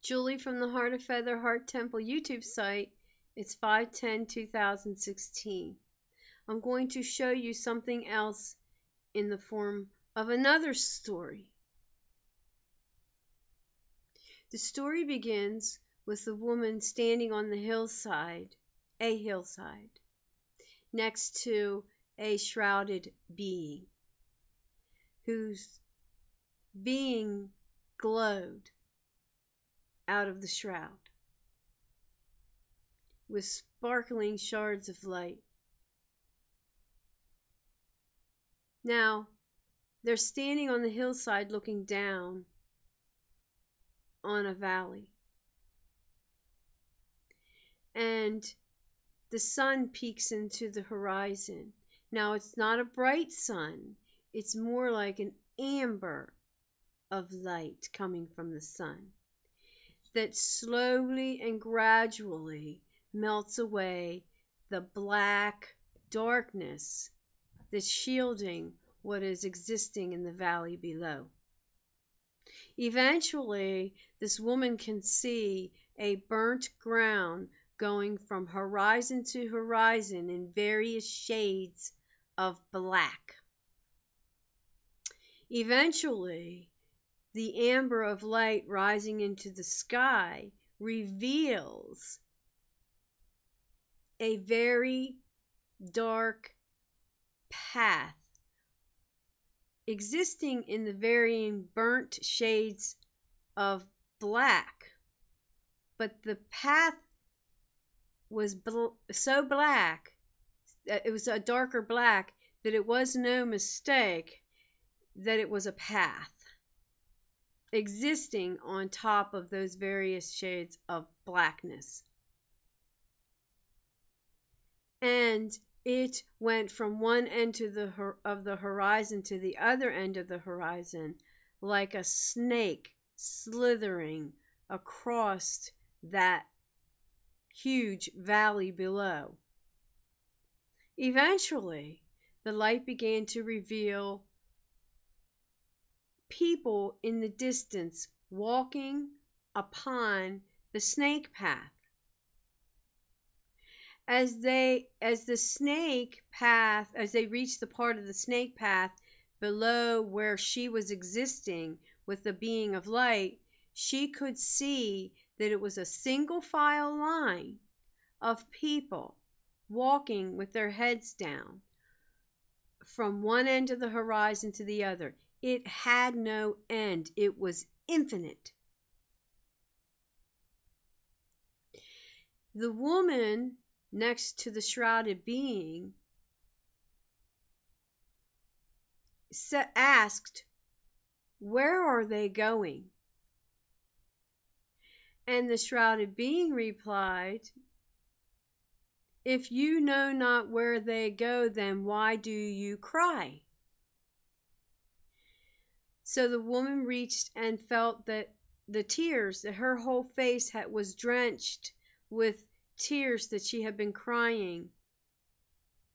Julie from the Heart of Feather Heart Temple YouTube site. It's 5/10/2016. I'm going to show you something else in the form of another story. The story begins with the woman standing on the hillside, next to a shrouded being, whose being glowed out of the shroud with sparkling shards of light. Now, they're standing on the hillside looking down on a valley. And the sun peeks into the horizon. Now, it's not a bright sun. It's more like an amber of light coming from the sun that slowly and gradually melts away the black darkness that's shielding what is existing in the valley below. Eventually, this woman can see a burnt ground going from horizon to horizon in various shades of black. Eventually, the amber of light rising into the sky reveals a very dark path existing in the varying burnt shades of black. But the path was so black, it was a darker black, that it was no mistake that it was a path existing on top of those various shades of blackness. And it went from one end of the horizon to the other end of the horizon like a snake slithering across that huge valley below. Eventually, the light began to reveal people in the distance walking upon the snake path. As they reached the part of the snake path below where she was existing with the being of light, she could see that it was a single file line of people walking with their heads down from one end of the horizon to the other. It had no end. It was infinite. The woman next to the shrouded being asked, "Where are they going?" And the shrouded being replied, "If you know not where they go, then why do you cry?" So the woman reached and felt that the tears, that her whole face was drenched with tears that she had been crying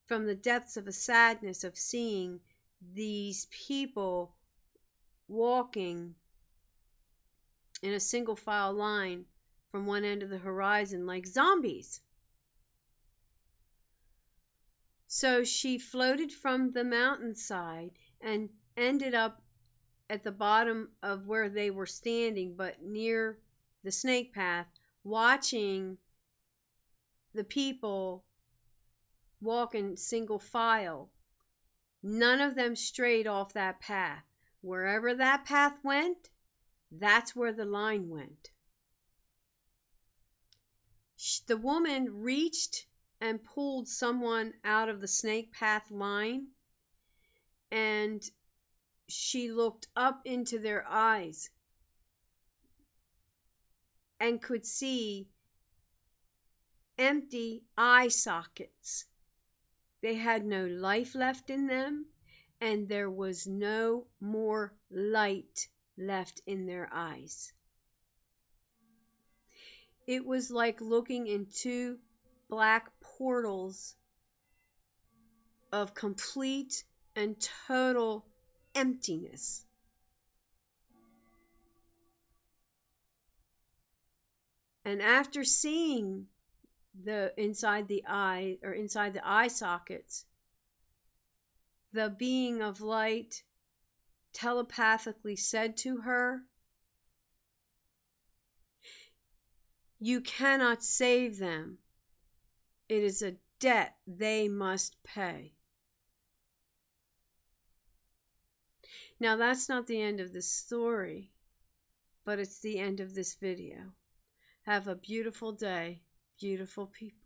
from the depths of a sadness of seeing these people walking in a single file line from one end of the horizon like zombies. So she floated from the mountainside and ended up at the bottom of where they were standing, but near the snake path, watching the people walk in single file. None of them strayed off that path. Wherever that path went, that's where the line went. The woman reached and pulled someone out of the snake path line, and she looked up into their eyes and could see empty eye sockets. They had no life left in them, and there was no more light left in their eyes. It was like looking into black portals of complete and total emptiness. And after seeing the inside the eye, or inside the eye sockets, the being of light telepathically said to her, "You cannot save them. It is a debt they must pay." Now, that's not the end of the story, but it's the end of this video. Have a beautiful day, beautiful people.